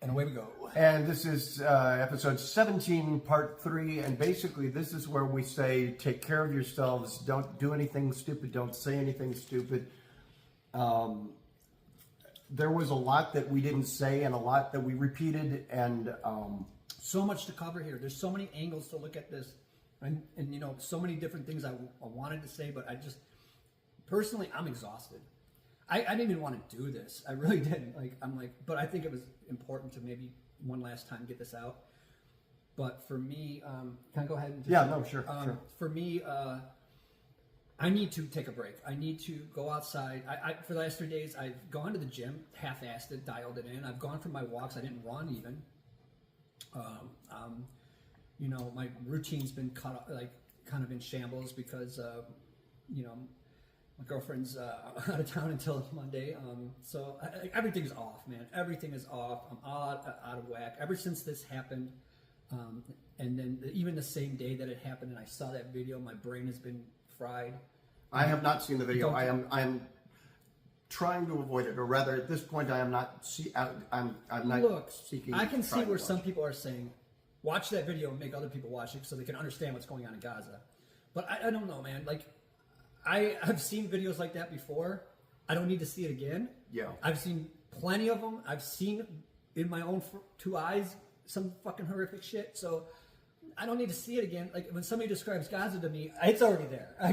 And away we go. And this is episode 17, part 3. And basically, this is where we say, take care of yourselves. Don't do anything stupid. Don't say anything stupid. There was a lot that we didn't say and a lot that we repeated. And so much to cover here. There's so many angles to look at this. And you know, so many different things I wanted to say, but I just, personally, I'm exhausted. I didn't even want to do this. I really didn't. But I think it was important to maybe one last time get this out. But for me, can I go ahead and just, sure. For me, I need to take a break. I need to go outside. For the last 3 days, I've gone to the gym, half-assed it, dialed it in. I've gone for my walks. I didn't run even. You know, my routine's been kind of in shambles because, you know, my girlfriend's out of town until Monday, so everything's off, man. Everything is off. I'm out of whack ever since this happened, and then even the same day that it happened, and I saw that video, my brain has been fried. I have not seen the video. I am trying to avoid it, or rather, at this point, I am not. I'm not seeking. I can see where some people are saying, watch that video and make other people watch it so they can understand what's going on in Gaza. But I don't know, man. Like, I've seen videos like that before. I don't need to see it again. Yeah. I've seen plenty of them. I've seen in my own 2 eyes some fucking horrific shit. So I don't need to see it again. Like, when somebody describes Gaza to me, it's already there. I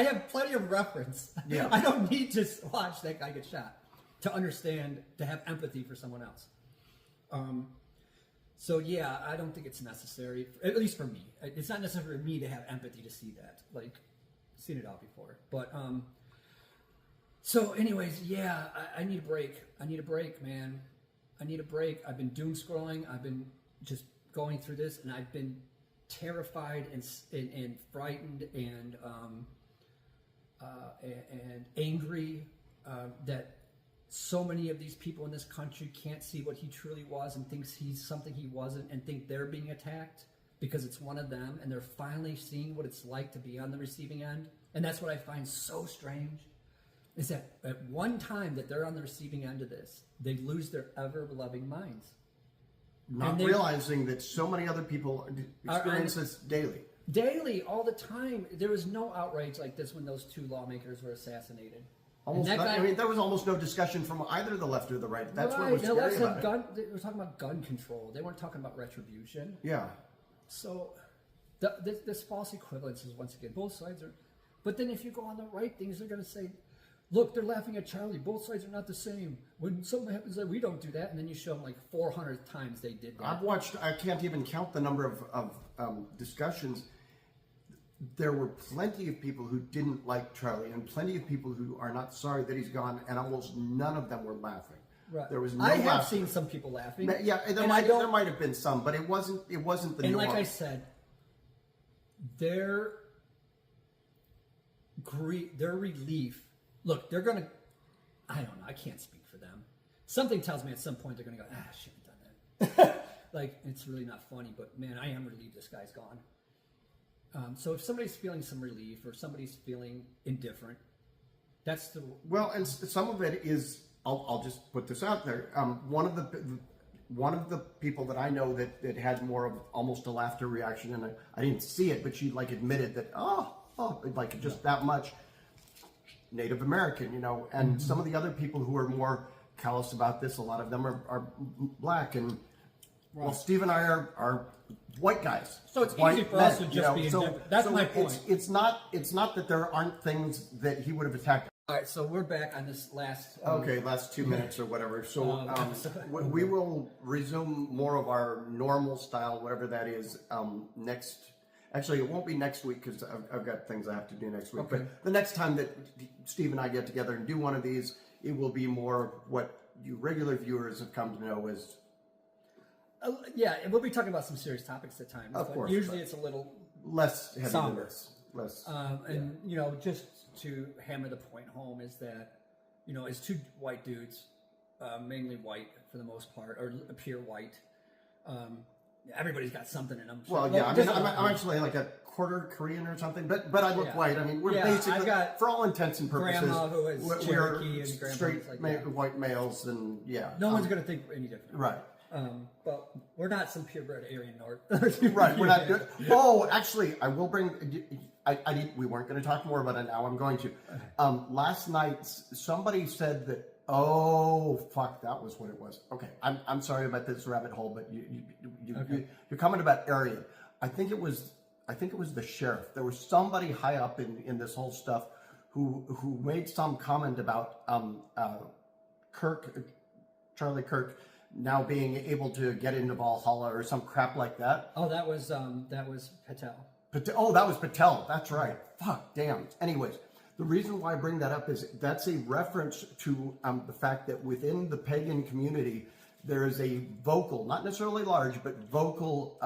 have plenty of reference. Yeah. I don't need to watch that guy get shot to understand, to have empathy for someone else. So yeah, I don't think it's necessary, at least for me. It's not necessary for me to have empathy to see that. Like, seen it all before. But so anyways, yeah, I need a break. I need a break, man. I need a break. I've been doom scrolling. I've been just going through this, and I've been terrified and frightened and angry that so many of these people in this country can't see what he truly was and thinks he's something he wasn't, and think they're being attacked because it's one of them, and they're finally seeing what it's like to be on the receiving end. And that's what I find so strange, is that at one time that they're on the receiving end of this, they lose their ever-loving minds. Not realizing that so many other people experience this daily. Daily, all the time. There was no outrage like this when those 2 lawmakers were assassinated. There was almost no discussion from either the left or the right. That's what was scary about it. They were talking about gun control. They weren't talking about retribution. Yeah. So this false equivalence is, once again, both sides are. But then if you go on the right things, they're going to say, look, they're laughing at Charlie. Both sides are not the same. When something happens, we don't do that. And then you show them like 400 times they did that. I can't even count the number of discussions. There were plenty of people who didn't like Charlie and plenty of people who are not sorry that he's gone, and almost none of them were laughing. Right. There was no I have laughing. seen some people laughing. Yeah, there might have been some, but it wasn't the nuance. And like I said, their relief. Look, they're gonna. I don't know. I can't speak for them. Something tells me at some point they're gonna go, I shouldn't have done that. Like, it's really not funny, but man, I am relieved this guy's gone. So if somebody's feeling some relief or somebody's feeling indifferent, that's the... Well, and some of it is, I'll just put this out there. One of the people that I know that had more of almost a laughter reaction, and I didn't see it, but she like admitted that, like just that much. Native American, you know, and some of the other people who are more callous about this, a lot of them are black, and well, Steve and I are white guys. So it's easy for us to just be indifferent. That's my point. It's not that there aren't things that he would have attacked. All right, so we're back on this last... last 2 minutes or whatever. So we will resume more of our normal style, whatever that is, next... Actually, it won't be next week because I've got things I have to do next week. Okay. But the next time that Steve and I get together and do one of these, it will be more what you regular viewers have come to know as... yeah, we'll be talking about some serious topics at times. Of course. Usually it's a little... less heavy somber. than this. Less. And, you know, just to hammer the point home is that, you know, as 2 white dudes, mainly white for the most part, or appear white, everybody's got something in them. Well, yeah, I mean, I'm actually like a quarter Korean or something, but I look white. I mean, we're basically, I've got for all intents and purposes, grandma who is Cherokee and grandma straight like that. white males, and no one's going to think any different. right. But we're not some purebred Aryan North. Right, we're not good. Oh, actually, I will bring. We weren't going to talk more about it. Now I'm going to. Last night, somebody said that. Oh, fuck! That was what it was. Okay, I'm sorry about this rabbit hole, but you're coming about Aryan. I think it was the sheriff. There was somebody high up in this whole stuff who made some comment about Charlie Kirk now being able to get into Valhalla or some crap like that. Oh, that was Patel. Oh, that was Patel. That's right. Fuck, damn. Anyways, the reason why I bring that up is that's a reference to the fact that within the pagan community, there is a vocal, not necessarily large, but vocal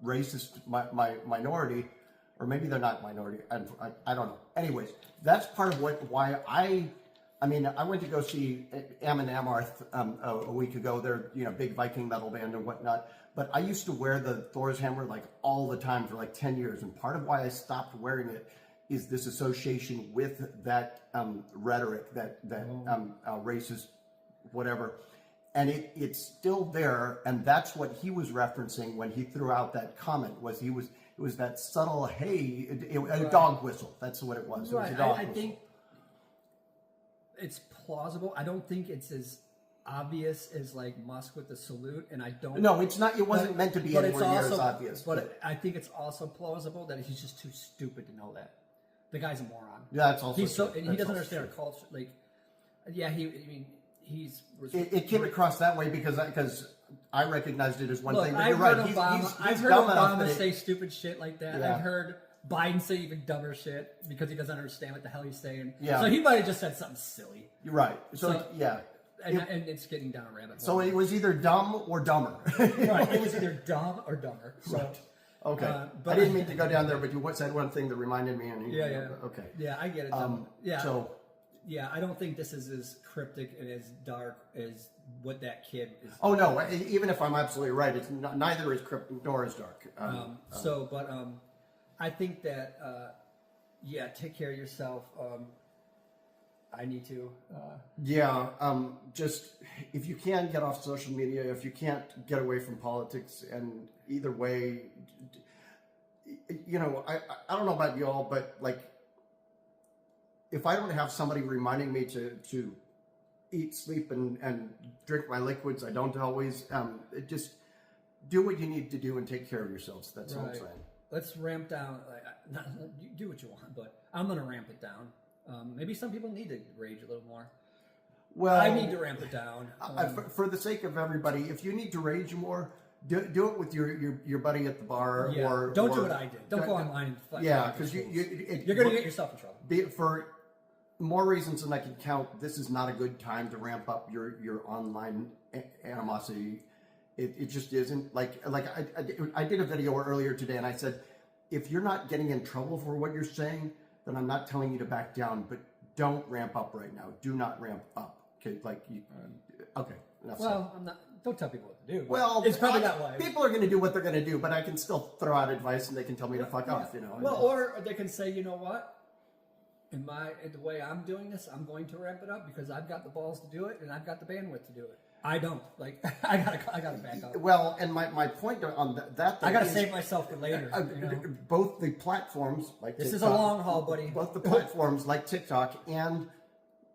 racist minority, or maybe they're not minority. I don't know. Anyways, that's part of why I mean, I went to go see Amon Amarth a week ago. They're, big Viking metal band and whatnot. But I used to wear the Thor's hammer like all the time for like 10 years. And part of why I stopped wearing it is this association with that rhetoric, that racist whatever. And it's still there. And that's what he was referencing when he threw out that comment. It was that subtle, hey, a dog whistle. That's what it was. Right. It was a dog I whistle. think it's plausible. I don't think it's as obvious as like Musk with the salute, and I don't. No, it's not. It wasn't meant to be anywhere near as obvious. But I think it's also plausible that he's just too stupid to know that. The guy's a moron. Yeah, that's also. He's true. and he doesn't understand our culture. Like, yeah, he's. It came across that way because I recognized it as one thing. But you're heard right. I've heard Obama say stupid shit like that. Yeah. I've heard Biden say even dumber shit because he doesn't understand what the hell he's saying. Yeah. So he might have just said something silly. You're right. So yeah. And it's getting down a rabbit hole. So it was either dumb or dumber. Right. It was either dumb or dumber. So, right. Okay. But I didn't mean to go down there, but you said one thing that reminded me. Yeah. Okay. Yeah, I get it. Yeah. So. Yeah, I don't think this is as cryptic and as dark as what that kid is. Oh no! Even if I'm absolutely right, it's neither is cryptic nor is dark. I think that take care of yourself. I need to. Just if you can get off social media, if you can't get away from politics, and either way, I don't know about y'all, but like, if I don't have somebody reminding me to eat, sleep, and drink my liquids, I don't always. Just do what you need to do and take care of yourselves. That's all I'm saying. Let's ramp down. You do what you want, but I'm going to ramp it down. Maybe some people need to rage a little more. Well, I need to ramp it down. For the sake of everybody, if you need to rage more, do it with your buddy at the bar. Yeah. Or don't do what I did. Don't go online and fight. Yeah, because you're going to get yourself in trouble. For more reasons than I can count, this is not a good time to ramp up your online animosity. It just isn't. Like I did a video earlier today, and I said, if you're not getting in trouble for what you're saying, then I'm not telling you to back down. But don't ramp up right now. Do not ramp up. Okay, okay. Well, I'm not. Don't tell people what to do. Well, it's probably not wise. People are going to do what they're going to do, but I can still throw out advice, and they can tell me to fuck off. Well, or they can say, you know what? In the way I'm doing this, I'm going to ramp it up because I've got the balls to do it and I've got the bandwidth to do it. I don't. Like, I gotta back up. Well, and my point on that thing I gotta save myself for later. Both the platforms like this TikTok, is a long haul, buddy. Both the platforms like TikTok and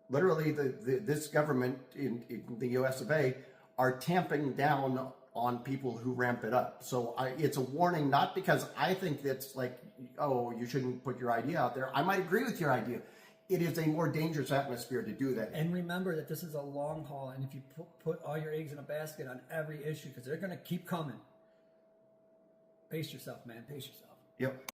literally this government in the US of A are tamping down on people who ramp it up. So it's a warning, not because I think that's like, oh, you shouldn't put your idea out there. I might agree with your idea. It is a more dangerous atmosphere to do that. And remember that this is a long haul, and if you put all your eggs in a basket on every issue, because they're going to keep coming. Pace yourself, man. Pace yourself. Yep.